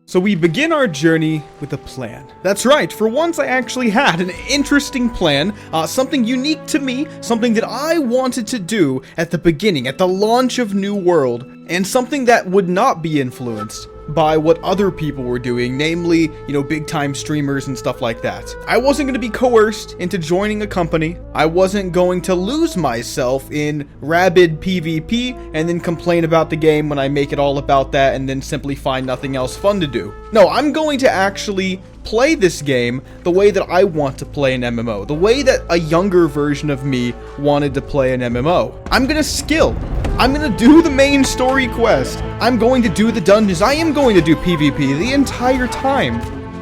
So we begin our journey with a plan. That's right, for once I actually had an interesting plan, something unique to me, something that I wanted to do at the beginning, at the launch of New World, and something that would not be influenced by what other people were doing, namely, big time streamers and stuff like that. I wasn't going to be coerced into joining a company. I wasn't going to lose myself in rabid PvP and then complain about the game when I make it all about that and then simply find nothing else fun to do. No, I'm going to actually play this game the way that I want to play an MMO, the way that a younger version of me wanted to play an MMO. I'm gonna skill. I'm gonna do the main story quest. I'm going to do the dungeons. I am going to do PvP the entire time.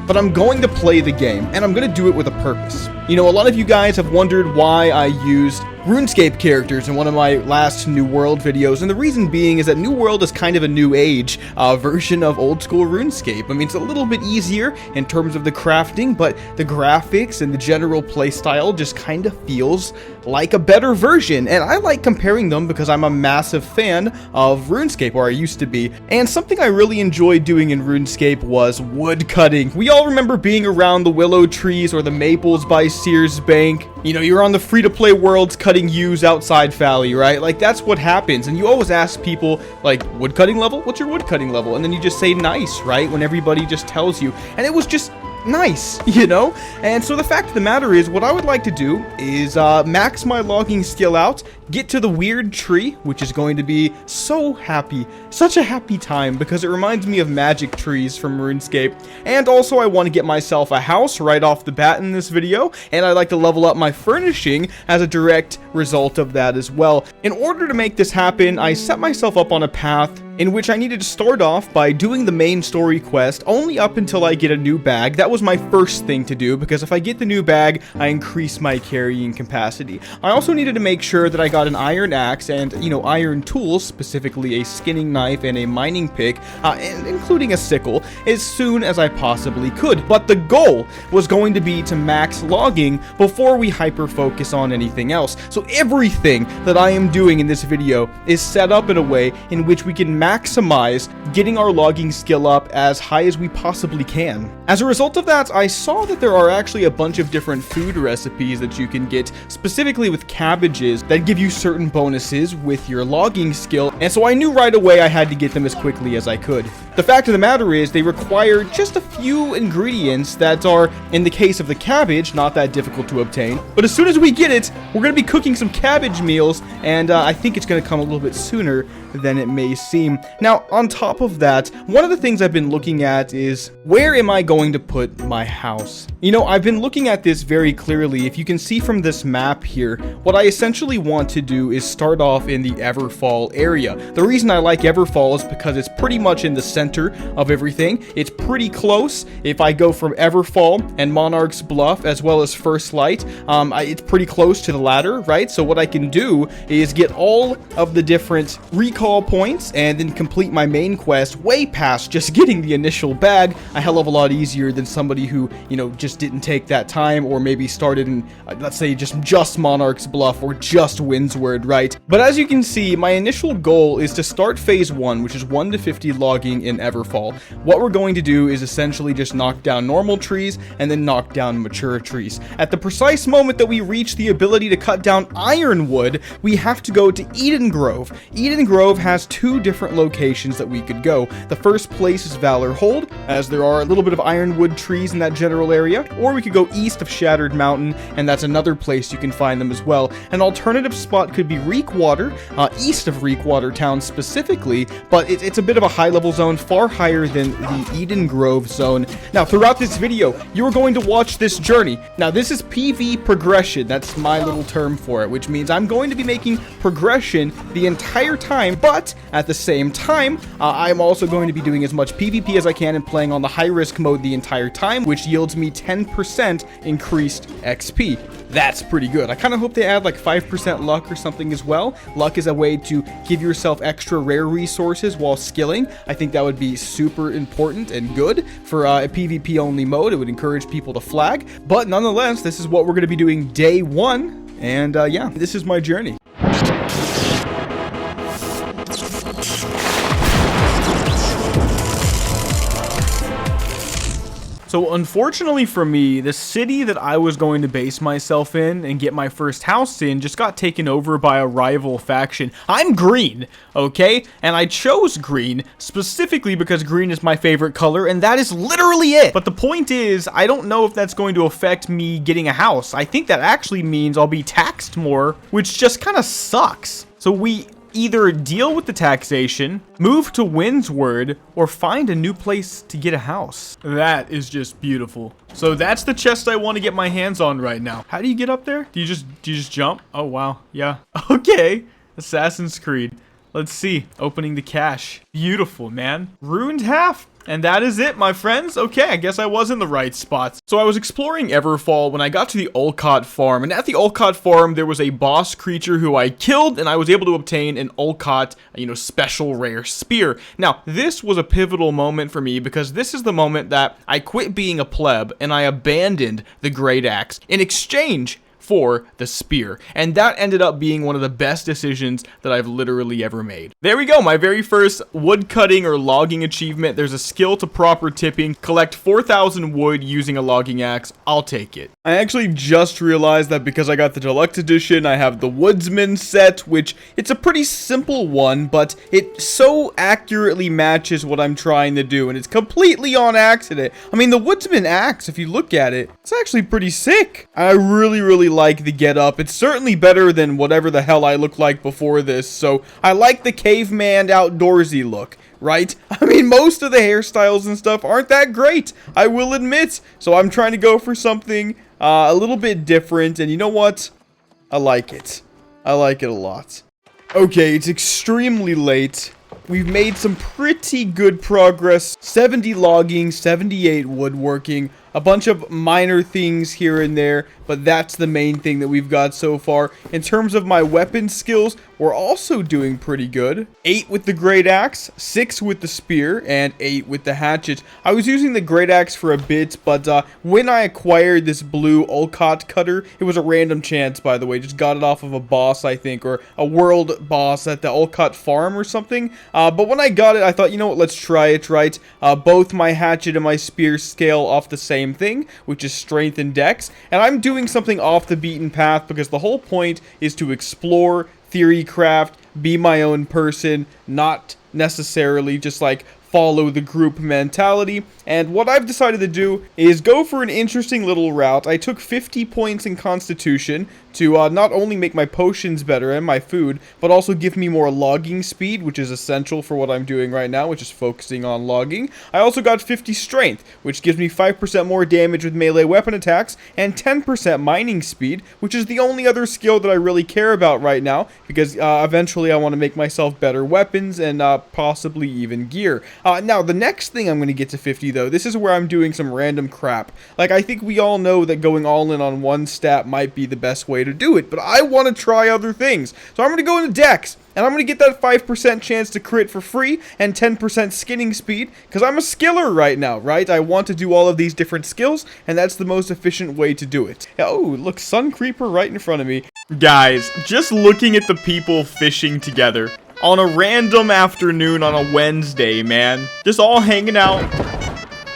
But I'm going to play the game, and I'm going to do it with a purpose. A lot of you guys have wondered why I used RuneScape characters in one of my last New World videos, and the reason being is that New World is kind of a new age version of old school RuneScape. I mean, it's a little bit easier in terms of the crafting, but the graphics and the general playstyle just kind of feels like a better version, and I like comparing them because I'm a massive fan of RuneScape, or I used to be, and something I really enjoyed doing in RuneScape was wood cutting. We all remember being around the willow trees or the maples by Sears Bank. You're on the free-to-play worlds cutting yews outside Valley, right? Like, that's what happens, and you always ask people, like, woodcutting level? What's your woodcutting level? And then you just say nice, right? When everybody just tells you, and it was just nice, And so the fact of the matter is, what I would like to do is max my logging skill out, get to the weird tree, which is going to be so happy, such a happy time, because it reminds me of magic trees from RuneScape. And also I want to get myself a house right off the bat in this video, and I'd like to level up my furnishing as a direct result of that as well. In order to make this happen, I set myself up on a path in which I needed to start off by doing the main story quest only up until I get a new bag. That was my first thing to do, because if I get the new bag, I increase my carrying capacity. I also needed to make sure that I got an iron axe and, iron tools, specifically a skinning knife and a mining pick, and including a sickle, as soon as I possibly could. But the goal was going to be to max logging before we hyper-focus on anything else. So everything that I am doing in this video is set up in a way in which we can maximize getting our logging skill up as high as we possibly can. As a result of that, I saw that there are actually a bunch of different food recipes that you can get, specifically with cabbages, that give you certain bonuses with your logging skill, and so I knew right away I had to get them as quickly as I could. The fact of the matter is, they require just a few ingredients that are, in the case of the cabbage, not that difficult to obtain, but as soon as we get it, we're going to be cooking some cabbage meals, and I think it's going to come a little bit sooner than it may seem. Now, on top of that, one of the things I've been looking at is, where am I going to put my house? I've been looking at this very clearly. If you can see from this map here, what I essentially want to do is start off in the Everfall area. The reason I like Everfall is because it's pretty much in the center of everything. It's pretty close. If I go from Everfall and Monarch's Bluff as well as First Light, it's pretty close to the ladder, right? So what I can do is get all of the different recall points and then complete my main quest way past just getting the initial bag a hell of a lot easier than somebody who, just didn't take that time, or maybe started in, let's say, just Monarch's Bluff or just Windsward, right? But as you can see, my initial goal is to start phase 1, which is 1 to 50 logging in Everfall. What we're going to do is essentially just knock down normal trees and then knock down mature trees. At the precise moment that we reach the ability to cut down ironwood, we have to go to Eden Grove. Eden Grove has 2 different locations that we could go. The first place is Valor Hold, as there are a little bit of ironwood trees in that general area, or we could go east of Shattered Mountain, and that's another place you can find them as well. An alternative spot could be Reekwater, east of Reekwater Town specifically, but it's a bit of a high-level zone, far higher than the Eden Grove zone. Now, throughout this video, you're going to watch this journey. Now, this is PV progression. That's my little term for it, which means I'm going to be making progression the entire time, but at the same time, I'm also going to be doing as much PvP as I can and playing on the high-risk mode the entire time, which yields me 10% increased XP. That's pretty good. I kind of hope they add like 5% luck or something as well. Luck is a way to give yourself extra rare resources while skilling. I think that would be super important and good for a PvP only mode. It would encourage people to flag, but nonetheless, this is what we're going to be doing day 1, and yeah, this is my journey. So unfortunately for me, the city that I was going to base myself in and get my first house in just got taken over by a rival faction. I'm green, okay? And I chose green specifically because green is my favorite color, and that is literally it. But the point is, I don't know if that's going to affect me getting a house. I think that actually means I'll be taxed more, which just kind of sucks. So we either deal with the taxation, move to Windsward, or find a new place to get a house. That is just beautiful. So that's the chest I want to get my hands on right now. How do you get up there? Do you just jump? Oh, wow. Yeah. Okay. Assassin's Creed. Let's see. Opening the cache. Beautiful, man. Ruined half. And that is it, my friends. Okay, I guess I was in the right spots. So I was exploring Everfall when I got to the Olcott farm. And at the Olcott farm, there was a boss creature who I killed, and I was able to obtain an Olcott, special rare spear. Now, this was a pivotal moment for me because this is the moment that I quit being a pleb and I abandoned the great axe in exchange for the spear, and that ended up being one of the best decisions that I've literally ever made. There we go, my very first wood cutting or logging achievement. There's a skill to proper tipping. Collect 4,000 wood using a logging axe. I'll take it. I actually just realized that because I got the deluxe edition, I have the woodsman set, which it's a pretty simple one, but it so accurately matches what I'm trying to do, and it's completely on accident. I mean, the woodsman axe, if you look at it, it's actually pretty sick. I really like the get up. It's certainly better than whatever the hell I looked like before this, so I like the caveman outdoorsy look, right? I mean, most of the hairstyles and stuff aren't that great, I will admit, so I'm trying to go for something a little bit different, and you know what? I like it. I like it a lot. Okay, it's extremely late. We've made some pretty good progress. 70 logging, 78 woodworking, a bunch of minor things here and there, but that's the main thing that we've got so far. In terms of my weapon skills, we're also doing pretty good. 8 with the great axe, 6 with the spear, and 8 with the hatchet. I was using the great axe for a bit, but when I acquired this blue Olcott cutter, it was a random chance, by the way. Just got it off of a boss, I think, or a world boss at the Olcott farm or something. But when I got it, I thought, you know what, let's try it, right? Both my hatchet and my spear scale off the same thing, which is strength and dex, and I'm doing something off the beaten path because the whole point is to explore, theory craft, be my own person, not necessarily just like follow the group mentality. And what I've decided to do is go for an interesting little route. I took 50 points in Constitution to not only make my potions better and my food, but also give me more logging speed, which is essential for what I'm doing right now, which is focusing on logging. I also got 50 strength, which gives me 5% more damage with melee weapon attacks, and 10% mining speed, which is the only other skill that I really care about right now, because eventually I want to make myself better weapons and possibly even gear. Now, the next thing I'm going to get to 50, though, this is where I'm doing some random crap. Like, I think we all know that going all in on one stat might be the best way to do it, but I want to try other things. So I'm going to go into Dex, and I'm going to get that 5% chance to crit for free and 10% skinning speed, because I'm a skiller right now, right? I want to do all of these different skills, and that's the most efficient way to do it. Oh, look, Sun Creeper right in front of me. Guys, just looking at the people fishing together on a random afternoon on a Wednesday, man. Just all hanging out.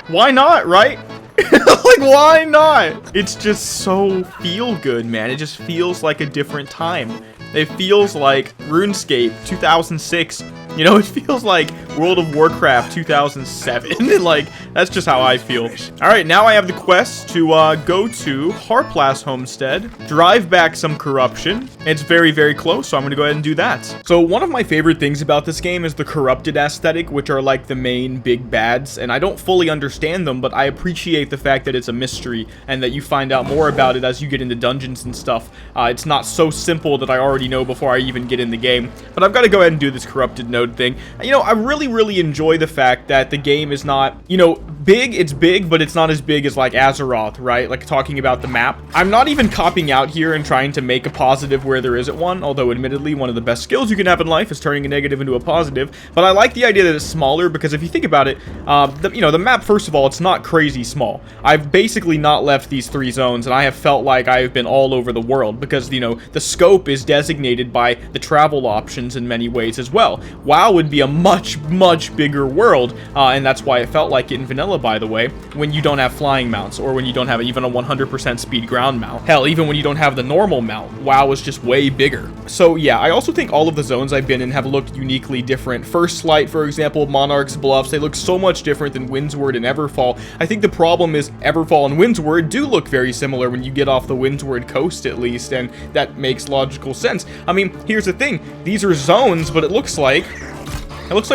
Why not, right? Like, why not? It's just so feel good, man. It just feels like a different time. It feels like RuneScape 2006. You know, it feels like World of Warcraft 2007. Like, that's just how I feel. Alright, now I have the quest to go to Harplas Homestead, drive back some corruption. It's very, very close, so I'm going to go ahead and do that. So one of my favorite things about this game is the corrupted aesthetic, which are like the main big bads, and I don't fully understand them, but I appreciate the fact that it's a mystery and that you find out more about it as you get into dungeons and stuff. It's not so simple that I already know before I even get in the game, but I've got to go ahead and do this corrupted node thing. You know, I really enjoy the fact that the game is not, you know, big. It's big, but it's not as big as like Azeroth, right? Like, talking about the map. I'm not even copping out here and trying to make a positive where there isn't one, although admittedly one of the best skills you can have in life is turning a negative into a positive. But I like the idea that it's smaller, because if you think about it, the map, first of all, it's not crazy small. I've basically not left these 3 zones, and I have felt like I've been all over the world, because, you know, the scope is designated by the travel options in many ways as well. WoW would be a much bigger world, and that's why it felt like it in vanilla. by the way, when you don't have flying mounts, or when you don't have even a 100% speed ground mount. Hell, even when you don't have the normal mount, WoW is just way bigger. So yeah, I also think all of the zones I've been in have looked uniquely different. First Light, for example, Monarch's Bluffs, they look so much different than Windsward and Everfall. I think the problem is Everfall and Windsward do look very similar when you get off the Windsward coast, at least, and that makes logical sense. I mean, here's the thing, these are zones, but it looks like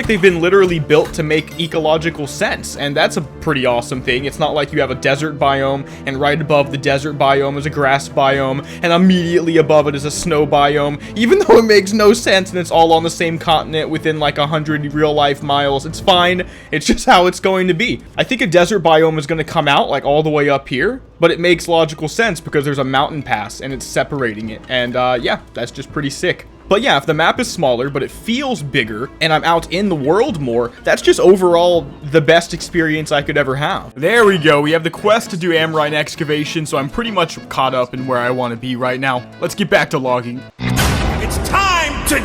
they've been literally built to make ecological sense, and that's a pretty awesome thing. It's not like you have a desert biome, and right above the desert biome is a grass biome, and immediately above it is a snow biome, even though it makes no sense, and it's all on the same continent within like 100 real-life miles. It's fine. It's just how it's going to be. I think a desert biome is going to come out like all the way up here, but it makes logical sense because there's a mountain pass, and it's separating it, and yeah, that's just pretty sick. But yeah, if the map is smaller, but it feels bigger, and I'm out in the world more, that's just overall the best experience I could ever have. There we go. We have the quest to do Amrine excavation, so I'm pretty much caught up in where I want to be right now. Let's get back to logging. It's time to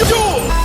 do.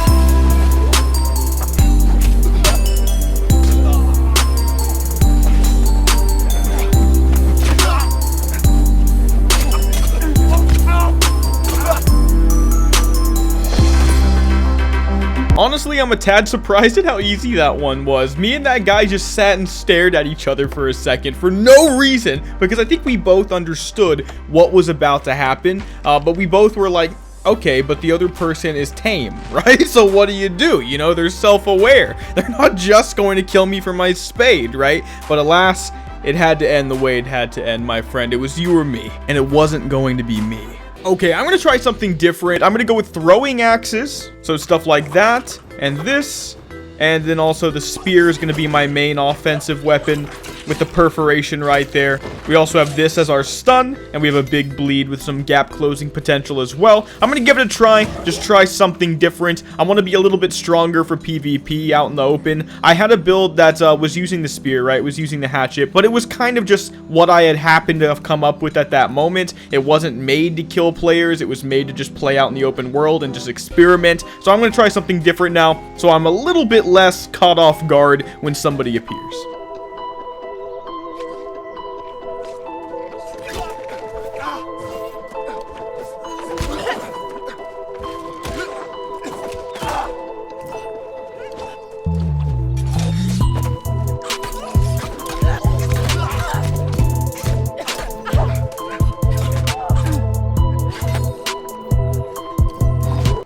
Honestly, I'm a tad surprised at how easy that one was. Me and that guy just sat and stared at each other for a second for no reason, because I think we both understood what was about to happen, but we both were like, okay, but the other person is tame, right? So what do? You know, they're self-aware. They're not just going to kill me for my spade, right? But alas, it had to end the way it had to end, my friend. It was you or me, and it wasn't going to be me. Okay, I'm gonna try something different. I'm gonna go with throwing axes, so stuff like that, and this, and then also the spear is gonna be my main offensive weapon with the perforation right there. We also have this as our stun, and we have a big bleed with some gap closing potential as well. I'm gonna give it a try, just try something different. I want to be a little bit stronger for PvP out in the open. I had a build that was using the spear, right, was using the hatchet, but it was kind of just what I had happened to have come up with at that moment. It wasn't made to kill players, it was made to just play out in the open world and just experiment. So I'm gonna try something different now, so I'm a little bit less caught off guard when somebody appears.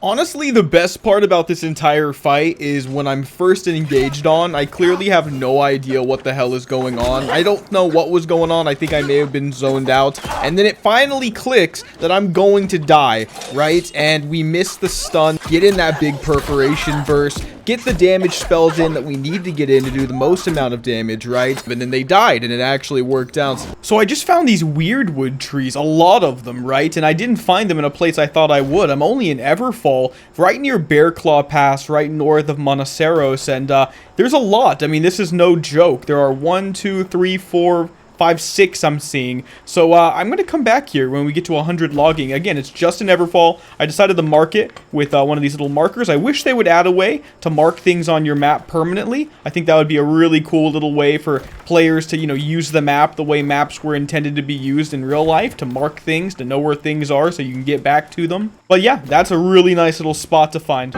Honestly, the best part about this entire fight is when I'm first engaged on, I clearly have no idea what the hell is going on. I don't know what was going on. I think I may have been zoned out. And then it finally clicks that I'm going to die, right? And we miss the stun, get in that big perforation burst, get the damage spells in that we need to get in to do the most amount of damage, right? And then they died, and it actually worked out. So I just found these weird wood trees, a lot of them, right? And I didn't find them in a place I thought I would. I'm only in Everfall, right near Bearclaw Pass, right north of Monaceros, and there's a lot. I mean, this is no joke. There are 1, 2, 3, 4, 5, 6 I'm seeing. So I'm going to come back here when we get to 100 logging. Again, it's just in Everfall. I decided to mark it with one of these little markers. I wish they would add a way to mark things on your map permanently. I think that would be a really cool little way for players to, you know, use the map the way maps were intended to be used in real life, to mark things, to know where things are so you can get back to them. But yeah, that's a really nice little spot to find.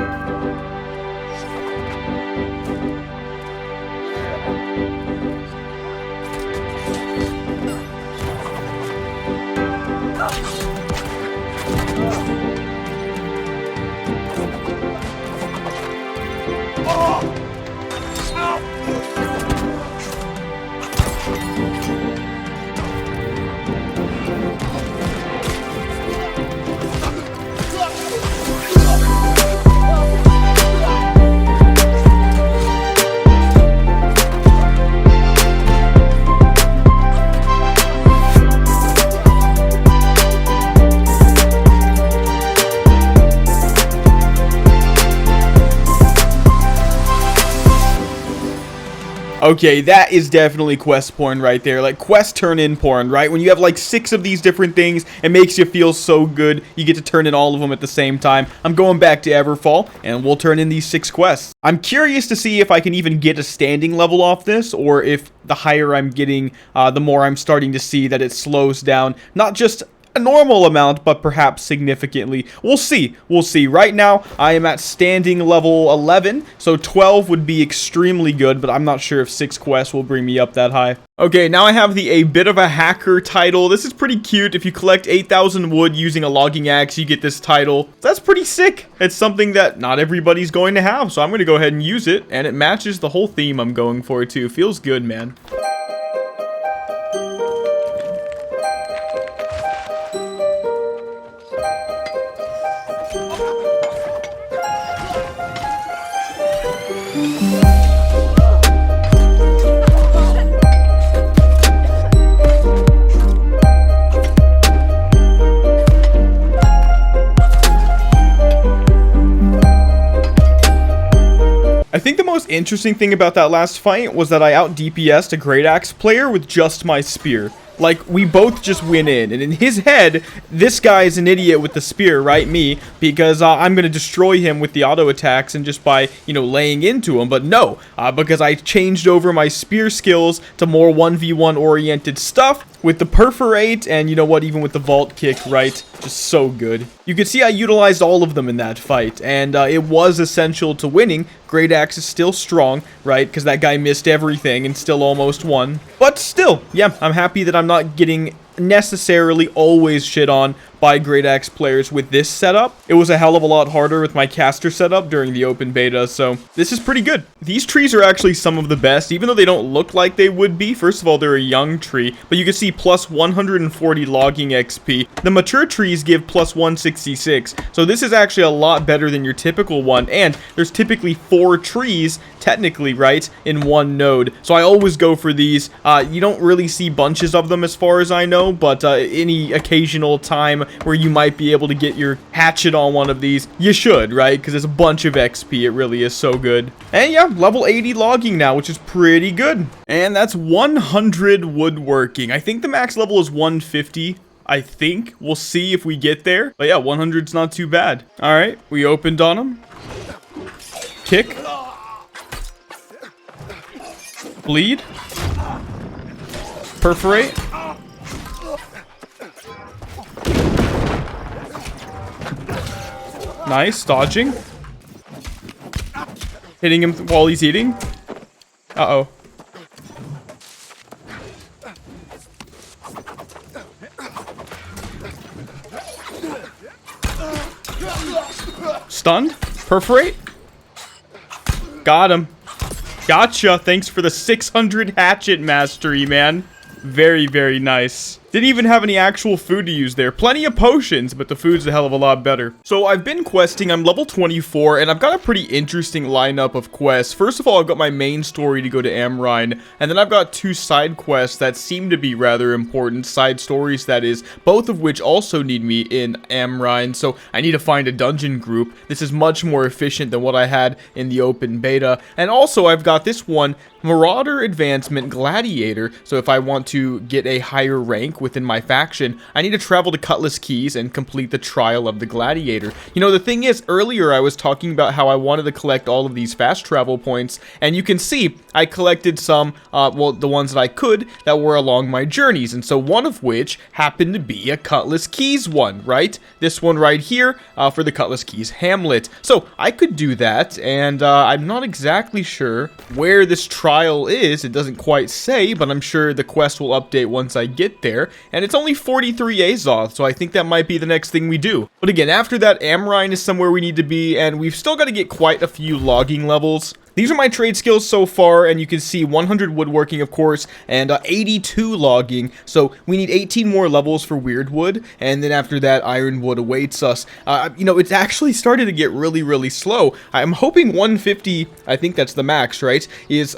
Okay, that is definitely quest porn right there. Like, quest turn-in porn, right? When you have, like, 6 of these different things, it makes you feel so good. You get to turn in all of them at the same time. I'm going back to Everfall, and we'll turn in these 6 quests. I'm curious to see if I can even get a standing level off this, or if the higher I'm getting, the more I'm starting to see that it slows down. Not just a normal amount, but perhaps significantly. We'll see. We'll see. Right now, I am at standing level 11, so 12 would be extremely good, but I'm not sure if 6 quests will bring me up that high. Okay, now I have the A Bit of a Hacker title. This is pretty cute. If you collect 8,000 wood using a logging axe, you get this title. That's pretty sick. It's something that not everybody's going to have, so I'm going to go ahead and use it, and it matches the whole theme I'm going for, too. Feels good, man. I think the most interesting thing about that last fight was that I out DPS'd a Great Axe player with just my spear. Like, we both just went in, and in his head, this guy is an idiot with the spear, right? Me, because I'm gonna destroy him with the auto attacks and just by, you know, laying into him. But no, because I changed over my spear skills to more 1v1 oriented stuff with the perforate and, you know what, even with the vault kick, right? Just so good. You can see I utilized all of them in that fight, and it was essential to winning. Great Axe is still strong, right? Because that guy missed everything and still almost won. But still, yeah, I'm happy that I'm not getting necessarily always shit on by Great Axe players with this setup. It was a hell of a lot harder with my caster setup during the open beta, so this is pretty good. These trees are actually some of the best, even though they don't look like they would be. First of all, they're a young tree, but you can see plus 140 logging XP. The mature trees give plus 166, so this is actually a lot better than your typical one, and there's typically 4 trees, technically, right, in one node. So I always go for these. You don't really see bunches of them as far as I know, but any occasional time where you might be able to get your hatchet on one of these, you should, right? Because it's a bunch of XP. It really is so good. And yeah, level 80 logging now, which is pretty good. And that's 100 woodworking. I think the max level is 150. I think. We'll see if we get there. But yeah, 100's not too bad. All right, we opened on him. Kick. Bleed. Perforate. Nice, dodging. Hitting him while he's eating. Uh-oh. Stunned. Perforate. Got him. Gotcha. Thanks for the 600 hatchet mastery, man. Very, very nice. Didn't even have any actual food to use there. Plenty of potions, but the food's a hell of a lot better. So I've been questing. I'm level 24, and I've got a pretty interesting lineup of quests. First of all, I've got my main story to go to Amrine, and then I've got 2 side quests that seem to be rather important. Side stories, that is, both of which also need me in Amrine, so I need to find a dungeon group. This is much more efficient than what I had in the open beta. And also, I've got this one, Marauder Advancement Gladiator, so if I want to get a higher rank within my faction, I need to travel to Cutlass Keys and complete the Trial of the Gladiator. You know, the thing is, earlier I was talking about how I wanted to collect all of these fast travel points, and you can see I collected some, well, the ones that I could that were along my journeys, and so one of which happened to be a Cutlass Keys one, right? This one right here for the Cutlass Keys Hamlet. So I could do that, and I'm not exactly sure where this trial is. It doesn't quite say, but I'm sure the quest will update once I get there. And it's only 43 Azoth, so I think that might be the next thing we do. But again, after that, Amrine is somewhere we need to be, and we've still got to get quite a few logging levels. These are my trade skills so far, and you can see 100 woodworking, of course, and 82 logging. So we need 18 more levels for weird wood, and then after that, ironwood awaits us. You know, it's actually started to get really, really slow. I'm hoping 150, I think that's the max, right, is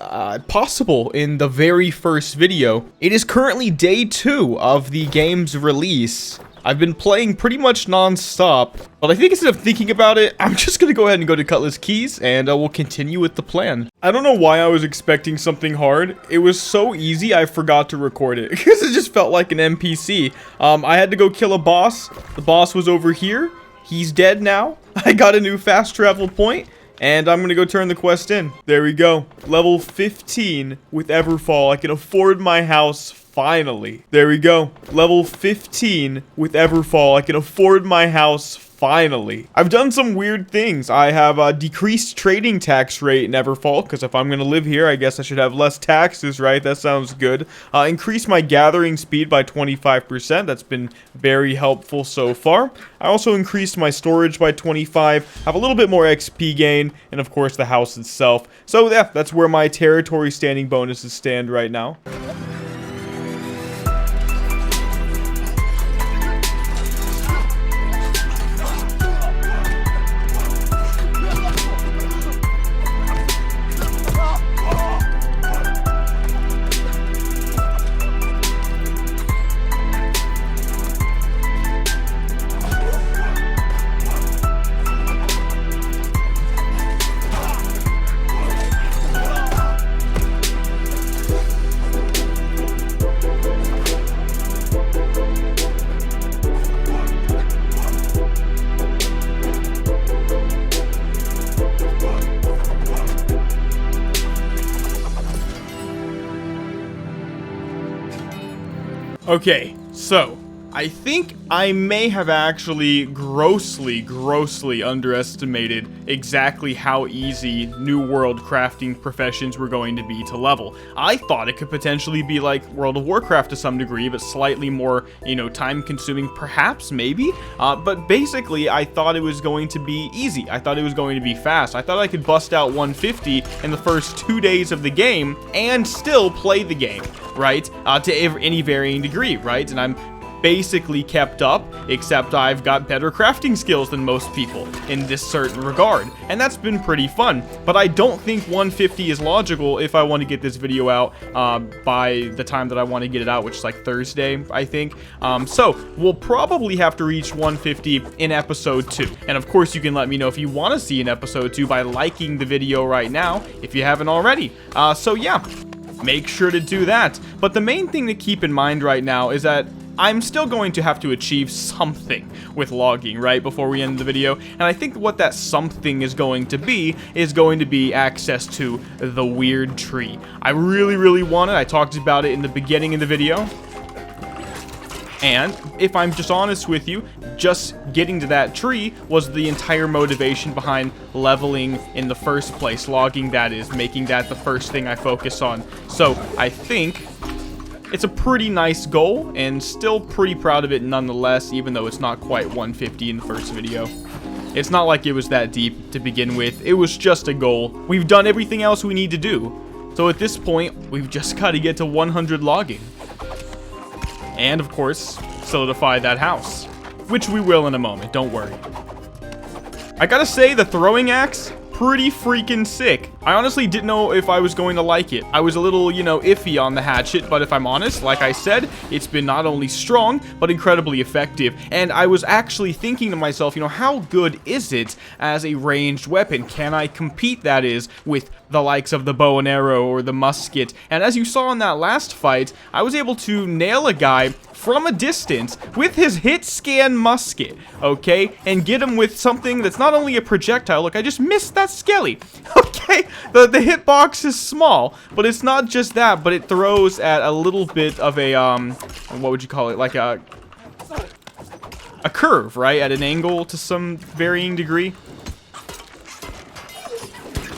possible in the very first video. It is currently day 2 of the game's release. I've been playing pretty much non-stop, but I think instead of thinking about it, I'm just gonna go ahead and go to Cutlass Keys, and we'll continue with the plan. I don't know why I was expecting something hard. It was so easy, I forgot to record it, because it just felt like an NPC. I had to go kill a boss. The boss was over here. He's dead now. I got a new fast travel point. And I'm gonna go turn the quest in. There we go. Level 15 with Everfall. I can afford my house finally. There we go. Level 15 with Everfall. I can afford my house finally. I've done some weird things. I have decreased trading tax rate in Everfall, because if I'm going to live here, I guess I should have less taxes, right? That sounds good. Increased my gathering speed by 25%. That's been very helpful so far. I also increased my storage by 25, have a little bit more XP gain, and of course the house itself. So yeah, that's where my territory standing bonuses stand right now. Okay, so I think I may have actually grossly underestimated exactly how easy New World crafting professions were going to be to level. I thought it could potentially be like World of Warcraft to some degree, but slightly more, time consuming, perhaps, maybe. But basically, I thought it was going to be easy. I thought it was going to be fast. I thought I could bust out 150 in the first 2 days of the game and still play the game, right? To any varying degree, right? And I'm basically kept up, except I've got better crafting skills than most people in this certain regard, and that's been pretty fun. But I don't think 150 is logical if I want to get this video out by the time that I want to get it out, which is like Thursday, I think. So we'll probably have to reach 150 in episode 2, and of course you can let me know if you want to see an episode 2 by liking the video right now if you haven't already. So yeah, make sure to do that. But the main thing to keep in mind right now is that I'm still going to have to achieve something with logging, right, before we end the video. And I think what that something is going to be access to the weird tree. I really want it. I talked about it in the beginning of the video. And if I'm just honest with you, just getting to that tree was the entire motivation behind leveling in the first place. Logging, that is, making that the first thing I focus on. So I think it's a pretty nice goal, and still pretty proud of it nonetheless, even though it's not quite 150 in the first video. It's not like it was that deep to begin with. It was just a goal. We've done everything else we need to do. So at this point, we've just got to get to 100 logging. And, of course, solidify that house. Which we will in a moment, don't worry. I gotta say, the throwing axe, pretty freaking sick. I honestly didn't know if I was going to like it. I was a little, iffy on the hatchet, but if I'm honest, like I said, it's been not only strong, but incredibly effective. And I was actually thinking to myself, how good is it as a ranged weapon? Can I compete, that is, with the likes of the bow and arrow or the musket? And as you saw in that last fight, I was able to nail a guy from a distance with his hit scan musket, okay? And get him with something that's not only a projectile. Look, I just missed that skelly, okay? The hitbox is small, but it's not just that, but it throws at a little bit of a, what would you call it? Like a curve, right? At an angle to some varying degree.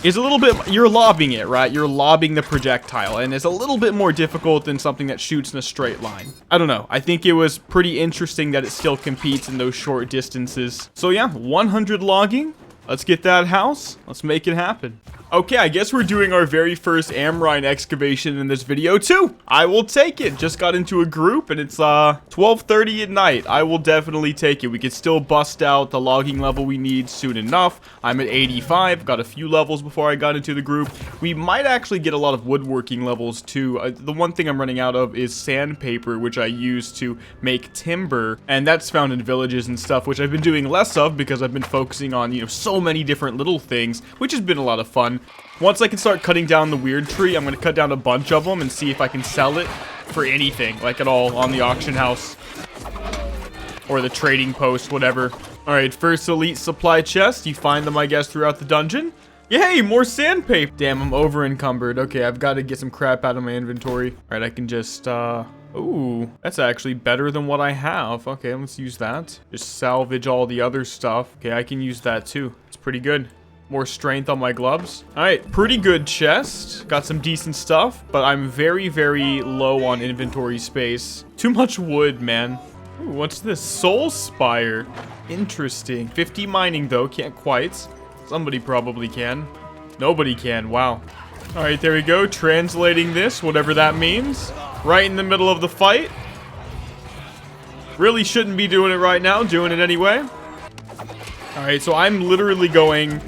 Is a little bit, you're lobbing it, right? You're lobbing the projectile, and it's a little bit more difficult than something that shoots in a straight line. I don't know. I think it was pretty interesting that it still competes in those short distances. So yeah, 100 logging. Let's get that house. Let's make it happen. Okay, I guess we're doing our very first Amrine excavation in this video too. I will take it. Just got into a group and it's 12:30 at night. I will definitely take it. We could still bust out the logging level we need soon enough. I'm at 85. Got a few levels before I got into the group. We might actually get a lot of woodworking levels too. The one thing I'm running out of is sandpaper, which I use to make timber, and that's found in villages and stuff, which I've been doing less of because I've been focusing on, you know, so many different little things, which has been a lot of fun. Once I can start cutting down the weird tree, I'm going to cut down a bunch of them and see if I can sell it for anything, like at all, on the auction house. Or the trading post, whatever. Alright, first elite supply chest. You find them, I guess, throughout the dungeon. Yay, more sandpaper. Damn, I'm over encumbered. Okay, I've got to get some crap out of my inventory. Alright, I can just, ooh, that's actually better than what I have. Okay, let's use that. Just salvage all the other stuff. Okay, I can use that too. It's pretty good. More strength on my gloves. All right, pretty good chest. Got some decent stuff, but I'm very, very low on inventory space. Too much wood, man. Ooh, what's this? Soul Spire. Interesting. 50 mining, though. Can't quite. Somebody probably can. Nobody can. Wow. All right, there we go. Translating this, whatever that means. Right in the middle of the fight. Really shouldn't be doing it right now. Doing it anyway. All right, so I'm literally going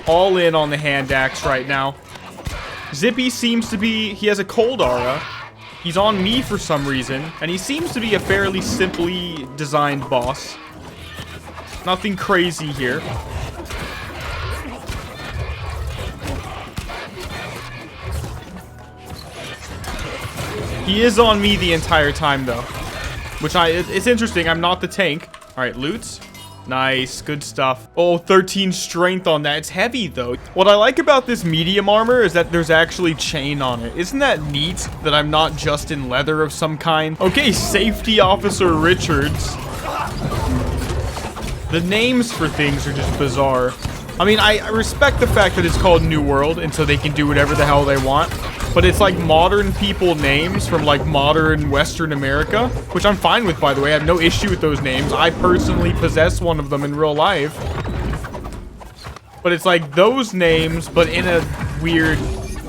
all in on the hand axe right now. Zippy seems to be, he has a cold aura. He's on me for some reason, and he seems to be a fairly simply designed boss. Nothing crazy here. He is on me the entire time though, which it's interesting. I'm not the tank. All right, loots. Nice, good stuff. Oh, 13 strength on that. It's heavy, though. What I like about this medium armor is that there's actually chain on it. Isn't that neat that I'm not just in leather of some kind? Okay, Safety Officer Richards. The names for things are just bizarre. I mean, I respect the fact that it's called New World, and so they can do whatever the hell they want. But it's like modern people names from like modern Western America, which I'm fine with, by the way. I have no issue with those names. I personally possess one of them in real life. But it's like those names, but in a weird,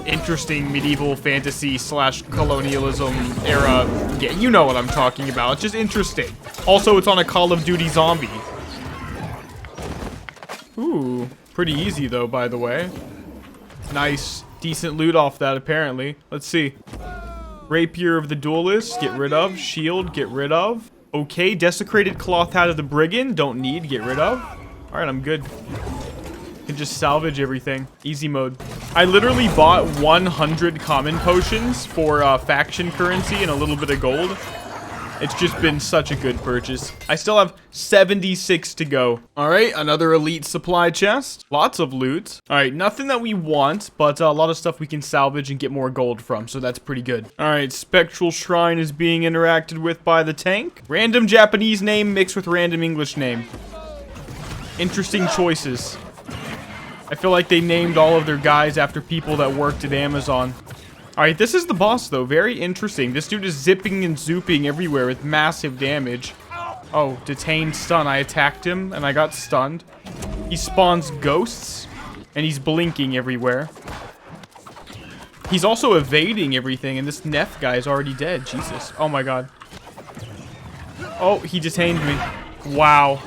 interesting medieval fantasy / colonialism era. Yeah, you know what I'm talking about. It's just interesting. Also, it's on a Call of Duty zombie. Ooh, pretty easy though, by the way. Nice. Decent loot off that, apparently. Let's see. Rapier of the Duelist, get rid of. Shield, get rid of. Okay, Desecrated Cloth Hat of the Brigand, don't need, get rid of. Alright, I'm good. Can just salvage everything. Easy mode. I literally bought 100 common potions for faction currency and a little bit of gold. It's just been such a good purchase. I still have 76 to go. All right, another elite supply chest. Lots of loot. All right, nothing that we want, but a lot of stuff we can salvage and get more gold from, so that's pretty good. All right, Spectral Shrine is being interacted with by the tank. Random Japanese name mixed with random English name. Interesting choices. I feel like they named all of their guys after people that worked at Amazon. Alright, this is the boss, though. Very interesting. This dude is zipping and zooping everywhere with massive damage. Oh, detained stun. I attacked him, and I got stunned. He spawns ghosts, and he's blinking everywhere. He's also evading everything, and this Neff guy is already dead. Jesus. Oh, my God. Oh, he detained me. Wow.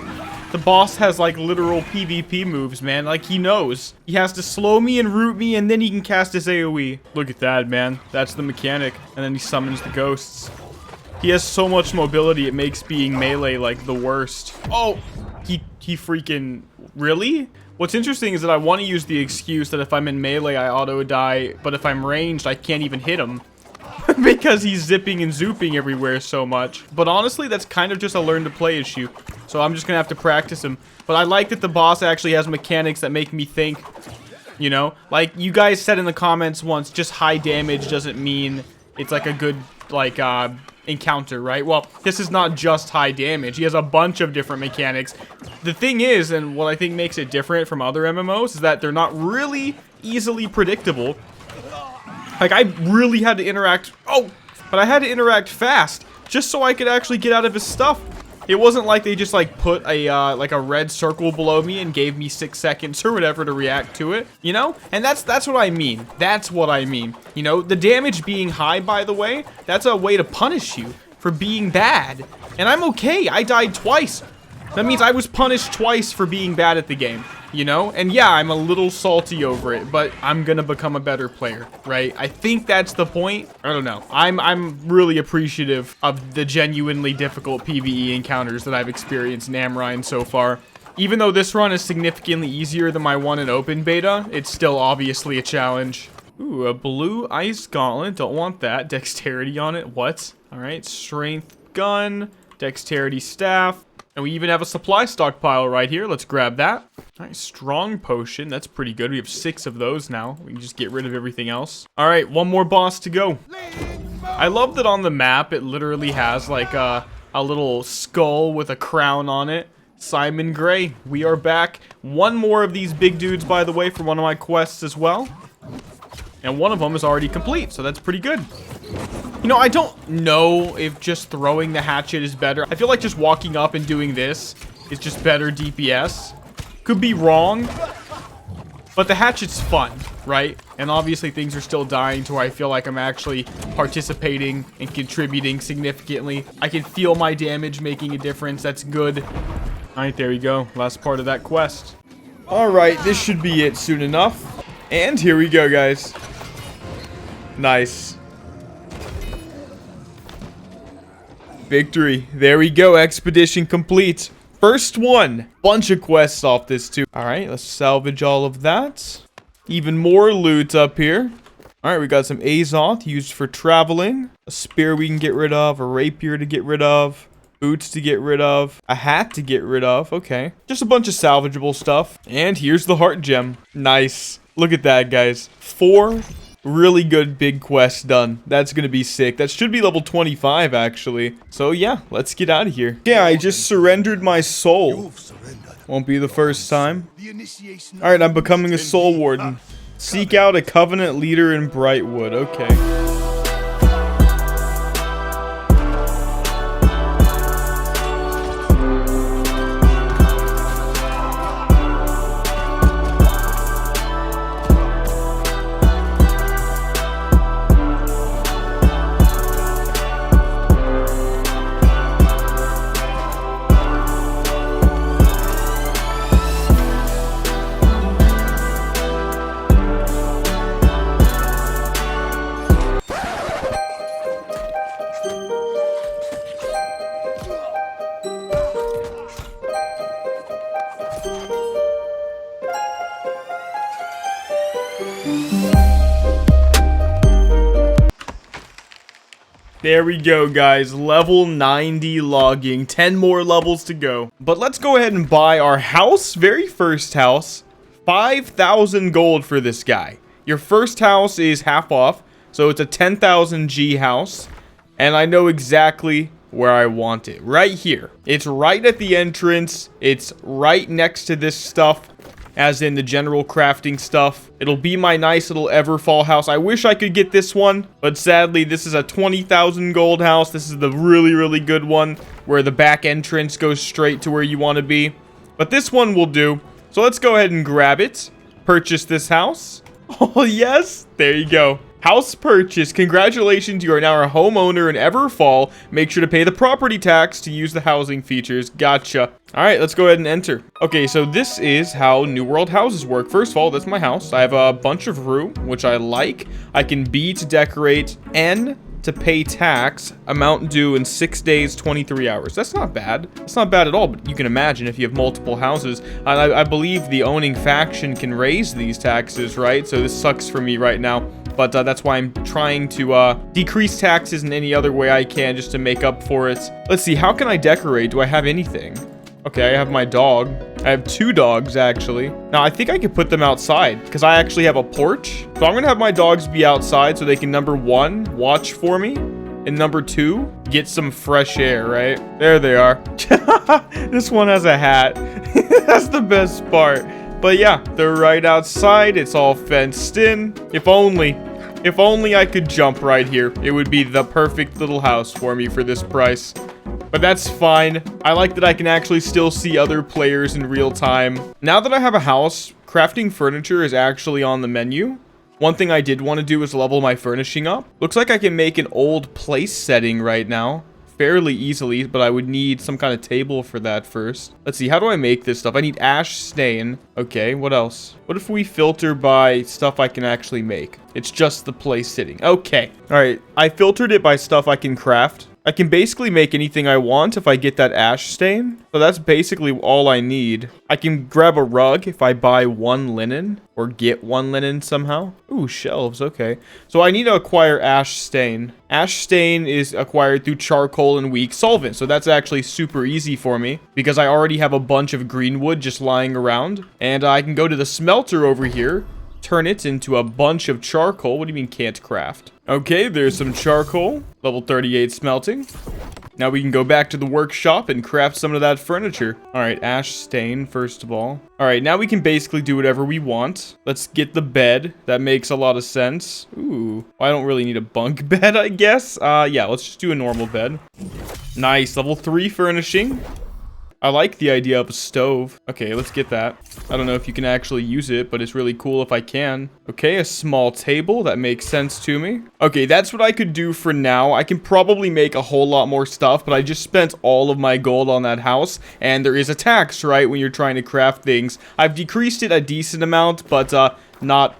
The boss has, like, literal PvP moves, man. Like, he knows. He has to slow me and root me, and then he can cast his AoE. Look at that, man. That's the mechanic. And then he summons the ghosts. He has so much mobility, it makes being melee, like, the worst. Oh! He freaking... Really? What's interesting is that I want to use the excuse that if I'm in melee, I auto-die, but if I'm ranged, I can't even hit him. Because he's zipping and zooping everywhere so much. But honestly, that's kind of just a learn-to-play issue. So I'm just gonna have to practice him. But I like that the boss actually has mechanics that make me think, you know? Like, you guys said in the comments once, just high damage doesn't mean it's like a good, like, encounter, right? Well, this is not just high damage. He has a bunch of different mechanics. The thing is, and what I think makes it different from other MMOs, is that they're not really easily predictable. Like, I really had to interact... Oh! But I had to interact fast, just so I could actually get out of his stuff. It wasn't like they just like put a like a red circle below me and gave me 6 seconds or whatever to react to it, you know? And that's what I mean. That's what I mean. You know, the damage being high, by the way, that's a way to punish you for being bad. And I'm okay. I died twice. That means I was punished twice for being bad at the game, you know? And yeah, I'm a little salty over it, but I'm gonna become a better player, right? I think that's the point. I don't know. I'm really appreciative of the genuinely difficult PvE encounters that I've experienced in Amrine so far. Even though this run is significantly easier than my one in open beta, it's still obviously a challenge. Ooh, a blue ice gauntlet. Don't want that. Dexterity on it. What? All right, strength gun, dexterity staff. And we even have a supply stockpile right here. Let's grab that. All right, strong potion. That's pretty good. We have 6 of those now. We can just get rid of everything else. All right, one more boss to go. I love that on the map, it literally has like a little skull with a crown on it. Simon Gray, we are back. One more of these big dudes, by the way, for one of my quests as well. And one of them is already complete, so that's pretty good. You know, I don't know if just throwing the hatchet is better. I feel like just walking up and doing this is just better DPS. Could be wrong, but the hatchet's fun, right? And obviously things are still dying to where I feel like I'm actually participating and contributing significantly. I can feel my damage making a difference. That's good. All right, there we go. Last part of that quest. All right, this should be it soon enough. And here we go, guys. Nice. Victory. There we go. Expedition complete. First one. Bunch of quests off this too. All right, let's salvage all of that. Even more loot up here. All right, we got some Azoth used for traveling. A spear we can get rid of. A rapier to get rid of. Boots to get rid of. A hat to get rid of. Okay. Just a bunch of salvageable stuff. And here's the heart gem. Nice. Look at that, guys. 4 really good big quests done. That's gonna be sick. That should be level 25, actually. So yeah, let's get out of here. Yeah, I just surrendered my soul. Won't be the first time. Alright, I'm becoming a soul warden. Seek out a covenant leader in Brightwood. Okay. There we go, guys. Level 90 logging. 10 more levels to go. But let's go ahead and buy our house. Very first house. 5,000 gold for this guy. Your first house is half off. So it's a 10,000 G house. And I know exactly where I want it. Right here. It's right at the entrance. It's right next to this stuff. As in the general crafting stuff. It'll be my nice little Everfall house. I wish I could get this one, but sadly this is a 20,000 gold house. This is the really, really good one where the back entrance goes straight to where you want to be. But this one will do. So let's go ahead and grab it. Purchase this house. Oh yes, there you go. House purchase. Congratulations, you are now a homeowner in Everfall. Make sure to pay the property tax to use the housing features. Gotcha. All right, let's go ahead and enter. Okay, so this is how New World houses work. First of all, that's my house. I have a bunch of room, which I like. I can B to decorate, N to pay tax, amount due in 6 days, 23 hours. That's not bad. It's not bad at all, but you can imagine if you have multiple houses. I believe the owning faction can raise these taxes, right? So this sucks for me right now. But that's why I'm trying to decrease taxes in any other way I can just to make up for it. Let's see, how can I decorate? Do I have anything? Okay, I have my dog. I have 2 dogs, actually. Now, I think I could put them outside because I actually have a porch. So I'm going to have my dogs be outside so they can, number 1, watch for me. And number 2, get some fresh air, right? There they are. This one has a hat. That's the best part. But yeah, they're right outside. It's all fenced in. If only I could jump right here. It would be the perfect little house for me for this price. but that's fine. I like that I can actually still see other players in real time. Now that I have a house, crafting furniture is actually on the menu. One thing I did want to do is level my furnishing up. Looks like I can make an old place setting right now fairly easily, but I would need some kind of table for that first. Let's see, how do I make this stuff? I need ash stain. Okay, what else? What if we filter by stuff I can actually make? It's just the place sitting. Okay. All right, I filtered it by stuff I can craft. I can basically make anything I want if I get that ash stain. So that's basically all I need. I can grab a rug if I buy 1 linen or get 1 linen somehow. Ooh, shelves. Okay. So I need to acquire ash stain. Ash stain is acquired through charcoal and weak solvent. So that's actually super easy for me because I already have a bunch of green wood just lying around. And I can go to the smelter over here, turn it into a bunch of charcoal. What do you mean can't craft? Okay, there's some charcoal. Level 38 smelting. Now we can go back to the workshop and craft some of that furniture. All right, ash stain, first of all. All right, now we can basically do whatever we want. Let's get the bed. That makes a lot of sense. Ooh, I don't really need a bunk bed, I guess. Yeah, let's just do a normal bed. Nice, level 3 furnishing. I like the idea of a stove. Okay, let's get that. I don't know if you can actually use it, but it's really cool if I can. Okay, a small table. That makes sense to me. Okay, that's what I could do for now. I can probably make a whole lot more stuff, but I just spent all of my gold on that house, and there is a tax, right, when you're trying to craft things. I've decreased it a decent amount, but not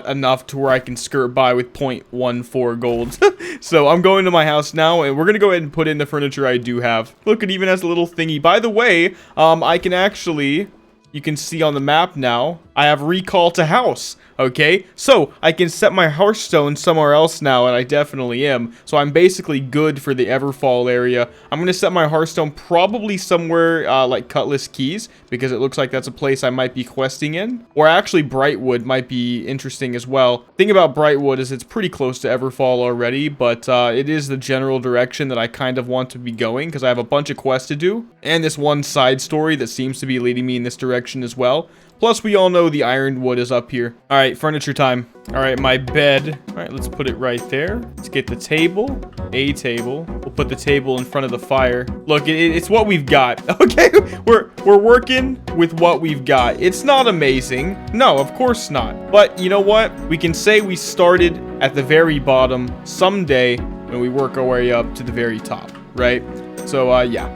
enough to where I can skirt by with 0.14 gold. So I'm going to my house now, and we're going to go ahead and put in the furniture I do have. Look, it even has a little thingy. By the way, I can actually... You can see on the map now, I have recall to house, okay? So, I can set my hearthstone somewhere else now, and I definitely am. So, I'm basically good for the Everfall area. I'm going to set my hearthstone probably somewhere like Cutlass Keys, because it looks like that's a place I might be questing in. Or actually, Brightwood might be interesting as well. The thing about Brightwood is it's pretty close to Everfall already, but it is the general direction that I kind of want to be going, because I have a bunch of quests to do, and this one side story that seems to be leading me in this direction as well. Plus, we all know the ironwood is up here. All right, furniture time. All right, my bed. All right, let's put it right there. Let's get the table. A table. We'll put the table in front of the fire. Look, it's what we've got. Okay, we're working with what we've got. It's not amazing. No, of course not. But you know what? We can say we started at the very bottom someday when we work our way up to the very top, right? So, yeah,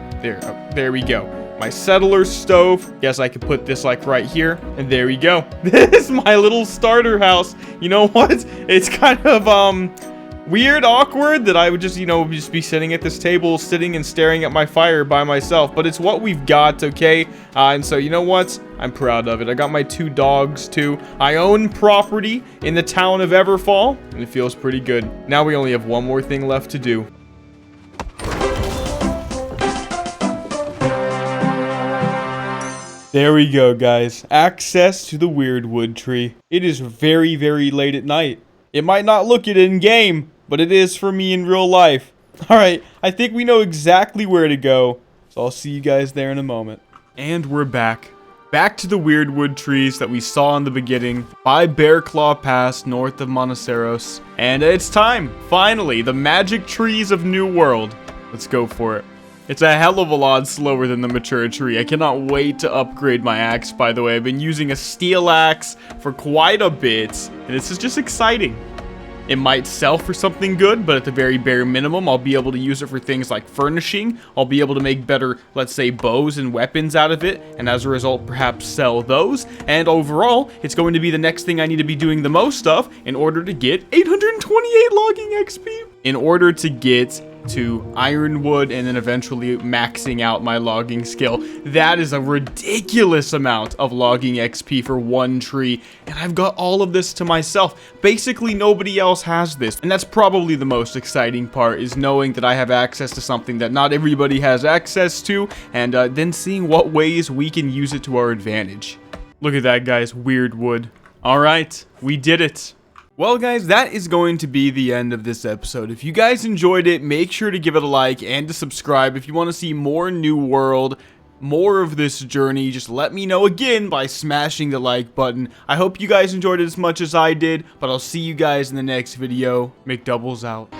there we go. My settler stove. Guess I could put this like right here, and there we go. This is my little starter house. You know what? It's kind of weird, awkward that I would just, you know, just be sitting at this table, sitting and staring at my fire by myself. But it's what we've got, okay? And so you know what? I'm proud of it. I got my 2 dogs too. I own property in the town of Everfall, and it feels pretty good. Now we only have one more thing left to do. There we go, guys. Access to the weird wood tree. It is very, very late at night. It might not look it in game, but it is for me in real life. Alright, I think we know exactly where to go, so I'll see you guys there in a moment. And we're back. Back to the weird wood trees that we saw in the beginning by Bear Claw Pass north of Monaceros. And it's time! Finally, the magic trees of New World. Let's go for it. It's a hell of a lot slower than the mature tree. I cannot wait to upgrade my axe, by the way. I've been using a steel axe for quite a bit, and this is just exciting. It might sell for something good, but at the very bare minimum, I'll be able to use it for things like furnishing. I'll be able to make better, let's say, bows and weapons out of it, and as a result, perhaps sell those. And overall, it's going to be the next thing I need to be doing the most of in order to get 828 logging XP. In order to get to ironwood and then eventually maxing out my logging skill. That is a ridiculous amount of logging XP for one tree, and I've got all of this to myself. Basically, nobody else has this, and that's probably the most exciting part, is knowing that I have access to something that not everybody has access to, and then seeing what ways we can use it to our advantage. Look at that, guys. Weird wood. All right, we did it. Well, guys, that is going to be the end of this episode. If you guys enjoyed it, make sure to give it a like and to subscribe. If you want to see more New World, more of this journey, just let me know again by smashing the like button. I hope you guys enjoyed it as much as I did, but I'll see you guys in the next video. Mcdoubles out.